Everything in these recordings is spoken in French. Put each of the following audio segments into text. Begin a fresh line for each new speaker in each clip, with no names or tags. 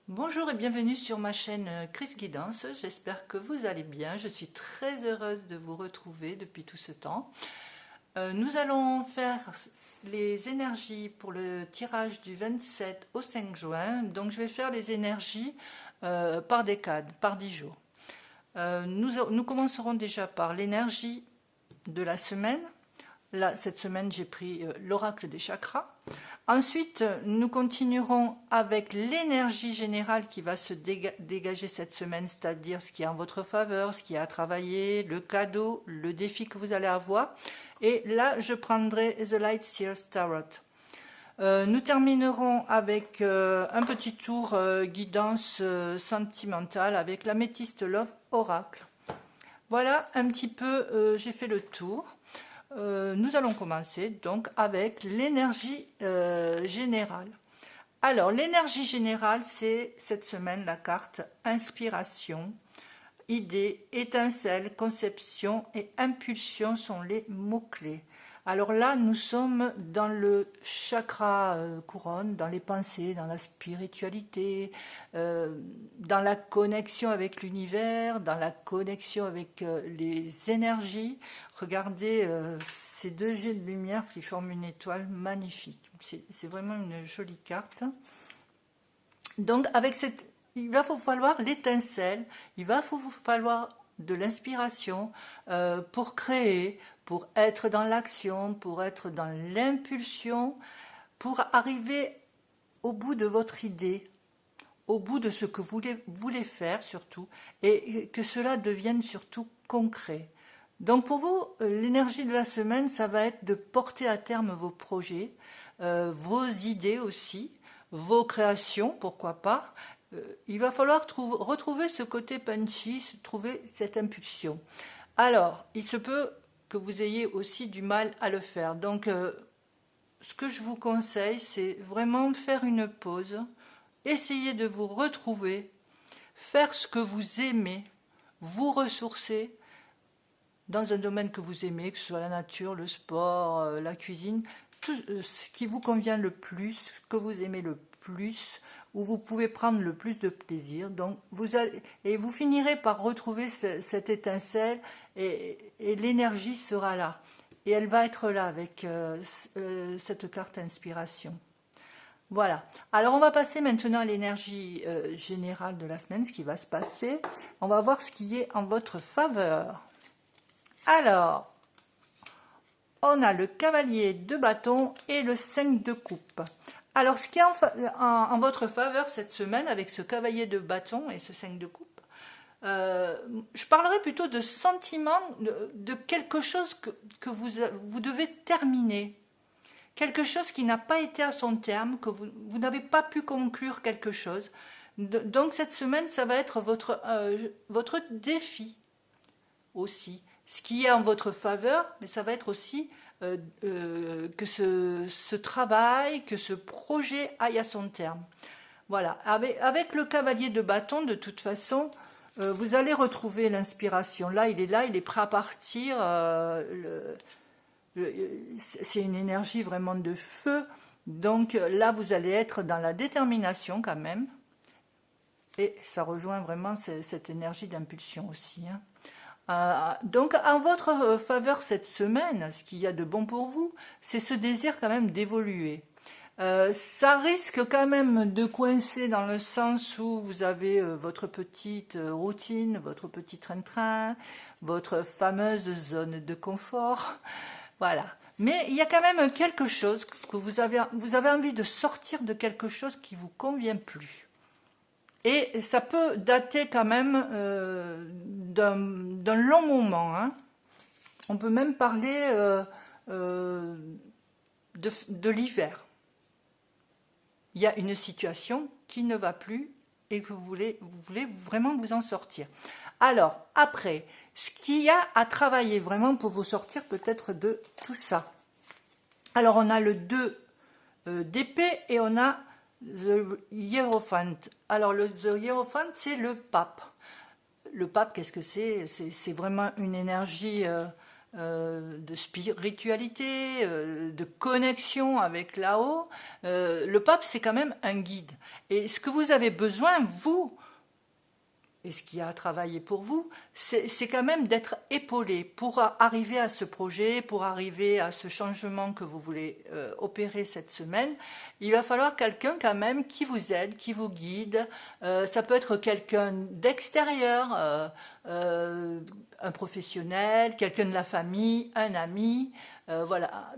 Bonjour et bienvenue sur ma chaîne Chris Guidance, j'espère que vous allez bien, je suis très heureuse de vous retrouver depuis tout ce temps. Nous allons faire les énergies pour le tirage du 27 au 5 juin, donc je vais faire les énergies par décade, par 10 jours. Nous commencerons déjà par l'énergie de la semaine. Là, cette semaine, j'ai pris l'oracle des chakras. Ensuite, nous continuerons avec l'énergie générale qui va se dégager cette semaine, c'est-à-dire ce qui est en votre faveur, ce qui est à travailler, le cadeau, le défi que vous allez avoir. Et là, je prendrai The Light Seers Tarot. Nous terminerons avec un petit tour guidance sentimentale avec l'améthyste Love Oracle. Voilà un petit peu, j'ai fait le tour. Nous allons commencer donc avec l'énergie générale. Alors, l'énergie générale, c'est cette semaine la carte inspiration, idée, étincelle, conception et impulsion sont les mots-clés. Alors là, nous sommes dans le chakra couronne, dans les pensées, dans la spiritualité, dans la connexion avec l'univers, dans la connexion avec les énergies. Regardez ces deux jets de lumière qui forment une étoile magnifique. C'est vraiment une jolie carte. Donc avec cette, il va vous falloir l'étincelle, il va vous falloir de l'inspiration pour créer, pour être dans l'action, pour être dans l'impulsion, pour arriver au bout de votre idée, au bout de ce que vous voulez faire surtout, et que cela devienne surtout concret. Donc pour vous, l'énergie de la semaine, ça va être de porter à terme vos projets, vos idées aussi, vos créations, pourquoi pas. Il va falloir retrouver ce côté punchy, trouver cette impulsion. Alors, il se peut que vous ayez aussi du mal à le faire. Donc, ce que je vous conseille, c'est vraiment faire une pause, essayer de vous retrouver, faire ce que vous aimez, vous ressourcer dans un domaine que vous aimez, que ce soit la nature, le sport, la cuisine, tout ce qui vous convient le plus, ce que vous aimez le plus, où vous pouvez prendre le plus de plaisir. Donc vous finirez par retrouver cette étincelle et l'énergie sera là. Et elle va être là avec cette carte inspiration. Voilà. Alors on va passer maintenant à l'énergie générale de la semaine, ce qui va se passer. On va voir ce qui est en votre faveur. Alors, on a le cavalier de bâton et le 5 de coupe. Alors, ce qui est en votre faveur cette semaine avec ce cavalier de bâton et ce 5 de coupe, je parlerai plutôt de sentiment, de quelque chose que vous devez terminer. Quelque chose qui n'a pas été à son terme, que vous n'avez pas pu conclure quelque chose. Donc cette semaine, ça va être votre défi aussi. Ce qui est en votre faveur, mais ça va être aussi que ce travail, que ce projet aille à son terme. Voilà, avec le cavalier de bâton, de toute façon, vous allez retrouver l'inspiration. Là, il est prêt à partir. C'est une énergie vraiment de feu. Donc là, vous allez être dans la détermination quand même. Et ça rejoint vraiment cette énergie d'impulsion aussi. Hein. Donc, en votre faveur cette semaine, ce qu'il y a de bon pour vous, c'est ce désir quand même d'évoluer. Ça risque quand même de coincer dans le sens où vous avez votre petite routine, votre petit train-train, votre fameuse zone de confort. Voilà. Mais il y a quand même quelque chose que vous avez envie de sortir de quelque chose qui vous convient plus. Et ça peut dater quand même d'un long moment. Hein. On peut même parler de l'hiver. Il y a une situation qui ne va plus et que vous voulez vraiment vous en sortir. Alors, après, ce qu'il y a à travailler vraiment pour vous sortir peut-être de tout ça. Alors, on a le 2 d'épée et on a The Hierophant. Alors, The Hierophant, c'est le pape. Le pape, qu'est-ce que c'est? C'est vraiment une énergie de spiritualité, de connexion avec là-haut. Le pape, c'est quand même un guide. Et ce que vous avez besoin, vous, et ce qui a travaillé pour vous, c'est quand même d'être épaulé pour arriver à ce projet, pour arriver à ce changement que vous voulez opérer cette semaine. Il va falloir quelqu'un quand même qui vous aide, qui vous guide. Ça peut être quelqu'un d'extérieur, un professionnel, quelqu'un de la famille, un ami, voilà,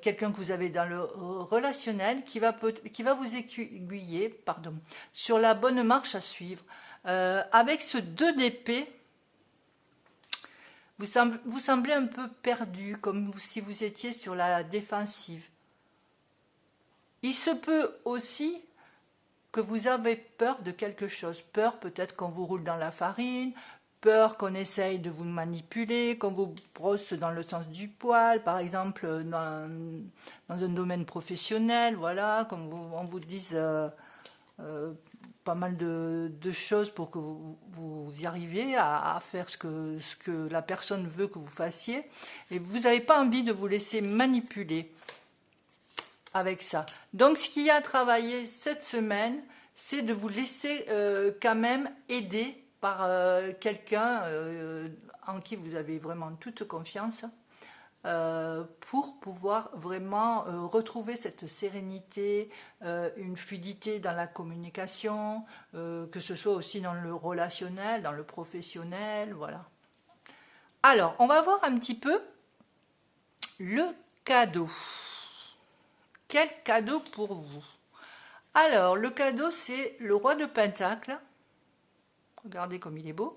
quelqu'un que vous avez dans le relationnel qui va vous aiguiller, pardon, sur la bonne marche à suivre. Avec ce 2 d'épée, vous semblez un peu perdu, comme si vous étiez sur la défensive. Il se peut aussi que vous avez peur de quelque chose. Peur peut-être qu'on vous roule dans la farine, peur qu'on essaye de vous manipuler, qu'on vous brosse dans le sens du poil, par exemple dans un domaine professionnel, voilà, on vous dise... pas mal de choses pour que vous y arriviez à faire ce que la personne veut que vous fassiez. Et vous n'avez pas envie de vous laisser manipuler avec ça. Donc, ce qu'il y a à travailler cette semaine, c'est de vous laisser quand même aider par quelqu'un en qui vous avez vraiment toute confiance. Pour pouvoir vraiment retrouver cette sérénité, une fluidité dans la communication, que ce soit aussi dans le relationnel, dans le professionnel, voilà. Alors, on va voir un petit peu le cadeau. Quel cadeau pour vous? Alors, le cadeau, c'est le roi de Pentacle. Regardez comme il est beau.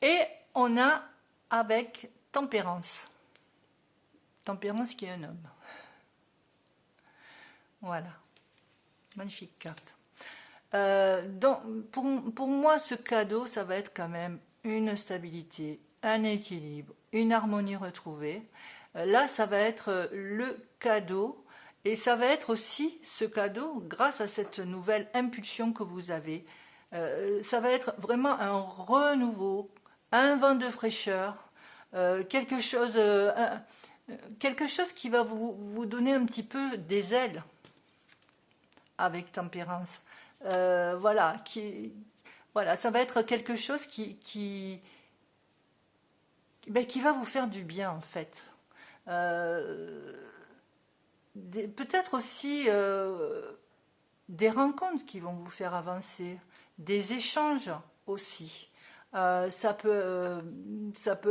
Et on a avec Tempérance. Tempérance qui est un homme. Voilà. Magnifique carte. Donc, pour moi, ce cadeau, ça va être quand même une stabilité, un équilibre, une harmonie retrouvée. Là, ça va être le cadeau. Et ça va être aussi ce cadeau grâce à cette nouvelle impulsion que vous avez. Ça va être vraiment un renouveau, un vent de fraîcheur, quelque chose qui va vous donner un petit peu des ailes avec Tempérance. Voilà, ça va être quelque chose qui va vous faire du bien en fait. Peut-être aussi des rencontres qui vont vous faire avancer, des échanges aussi. Ça peut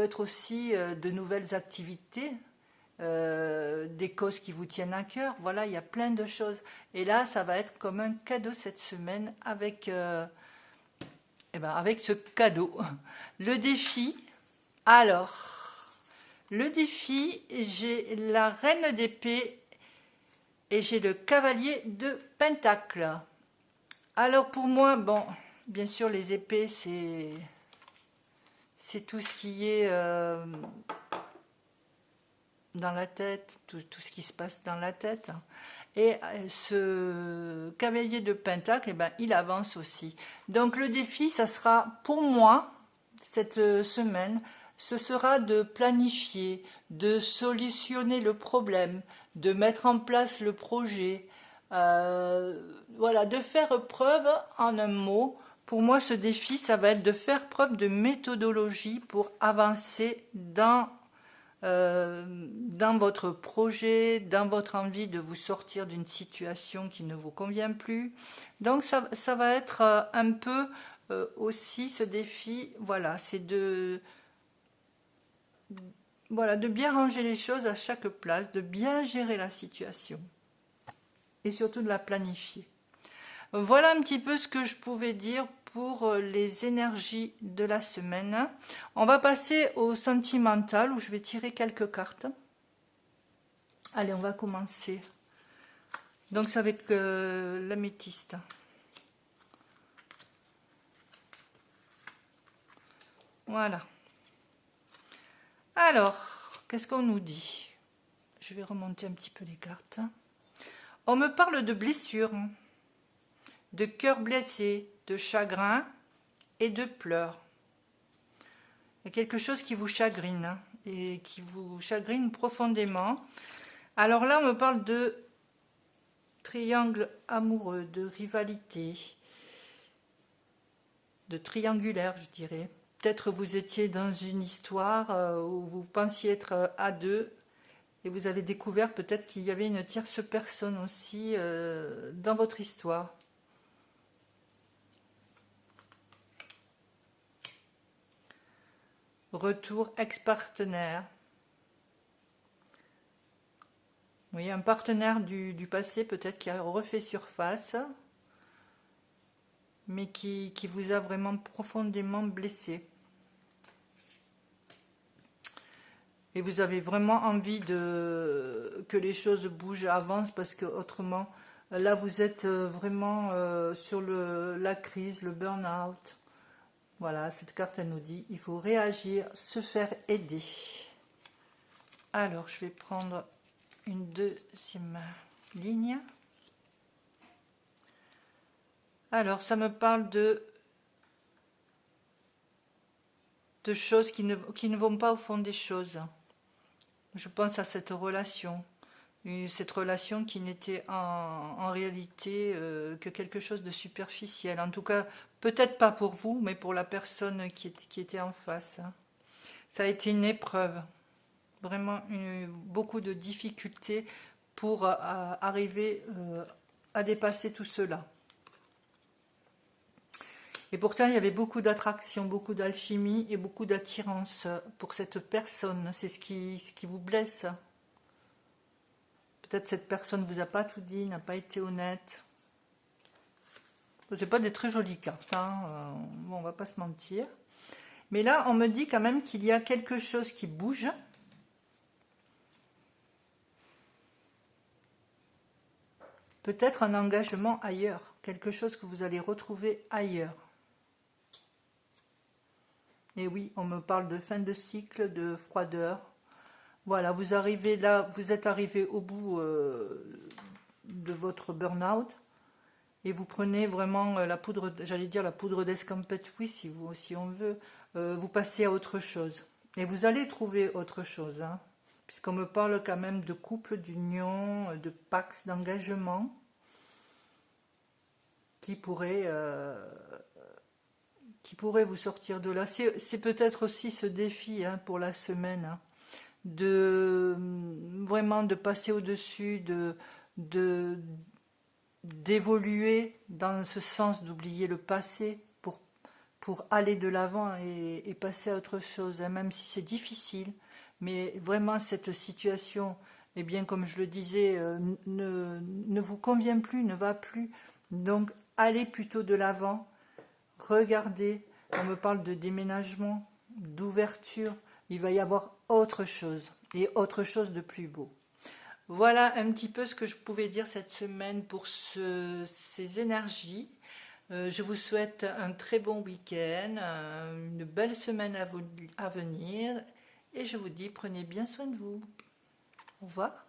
être aussi de nouvelles activités, des causes qui vous tiennent à cœur. Voilà, il y a plein de choses. Et là, ça va être comme un cadeau cette semaine avec ce cadeau. Le défi, alors, le défi, j'ai la reine d'épée et j'ai le cavalier de pentacle. Alors pour moi, bon, bien sûr les épées, c'est tout ce qui est dans la tête, tout ce qui se passe dans la tête. Et ce cavalier de pentacle, il avance aussi. Donc le défi, ça sera pour moi, cette semaine, ce sera de planifier, de solutionner le problème, de mettre en place le projet, voilà, de faire preuve, en un mot, pour moi ce défi, ça va être de faire preuve de méthodologie pour avancer dans votre projet, dans votre envie de vous sortir d'une situation qui ne vous convient plus. Donc ça va être un peu aussi ce défi, voilà, c'est de bien ranger les choses à chaque place, de bien gérer la situation et surtout de la planifier. Voilà un petit peu ce que je pouvais dire pour les énergies de la semaine. On va passer au sentimental où je vais tirer quelques cartes. Allez, on va commencer. Donc c'est avec l'améthyste. Voilà. Alors, qu'est-ce qu'on nous dit? Je vais remonter un petit peu les cartes. On me parle de blessures, de cœur blessé, de chagrin et de pleurs. Il y a quelque chose qui vous chagrine. et qui vous chagrine profondément. Alors là, on me parle de triangle amoureux, de rivalité, de triangulaire, je dirais. Peut-être vous étiez dans une histoire où vous pensiez être à deux et vous avez découvert peut-être qu'il y avait une tierce personne aussi dans votre histoire. Retour ex-partenaire. Oui, un partenaire du passé peut-être qui a refait surface, mais qui vous a vraiment profondément blessé. Et vous avez vraiment envie que les choses bougent, avancent, parce que autrement, là vous êtes vraiment sur la crise, le burn-out. Voilà, cette carte elle nous dit, il faut réagir, se faire aider. Alors, je vais prendre une deuxième ligne. Alors, ça me parle de choses qui ne vont pas au fond des choses. Je pense à cette relation qui n'était en réalité que quelque chose de superficiel. En tout cas, peut-être pas pour vous, mais pour la personne qui était en face. Ça a été une épreuve, vraiment beaucoup de difficultés pour arriver à dépasser tout cela. Et pourtant, il y avait beaucoup d'attraction, beaucoup d'alchimie et beaucoup d'attirance pour cette personne. C'est ce qui vous blesse. Peut-être cette personne ne vous a pas tout dit, n'a pas été honnête. C'est pas des très jolies cartes, hein. Bon, on va pas se mentir. Mais là, on me dit quand même qu'il y a quelque chose qui bouge. Peut-être un engagement ailleurs. Quelque chose que vous allez retrouver ailleurs. Et oui, on me parle de fin de cycle, de froideur. Voilà, vous arrivez là, vous êtes arrivé au bout de votre burn-out et vous prenez vraiment la poudre, j'allais dire la poudre d'escampette, oui, si on veut, vous passez à autre chose. Et vous allez trouver autre chose, hein, puisqu'on me parle quand même de couple, d'union, de pax, d'engagement qui pourrait vous sortir de là. C'est peut-être aussi ce défi, hein, pour la semaine, hein, vraiment de passer au-dessus, d'évoluer dans ce sens, d'oublier le passé pour aller de l'avant et passer à autre chose, hein, même si c'est difficile. Mais vraiment, cette situation, eh bien, comme je le disais, ne vous convient plus, ne va plus. Donc, allez plutôt de l'avant. Regardez, on me parle de déménagement, d'ouverture. Il va y avoir autre chose, et autre chose de plus beau. Voilà un petit peu ce que je pouvais dire cette semaine pour ces énergies. Je vous souhaite un très bon week-end, une belle semaine à venir, et je vous dis, prenez bien soin de vous. Au revoir.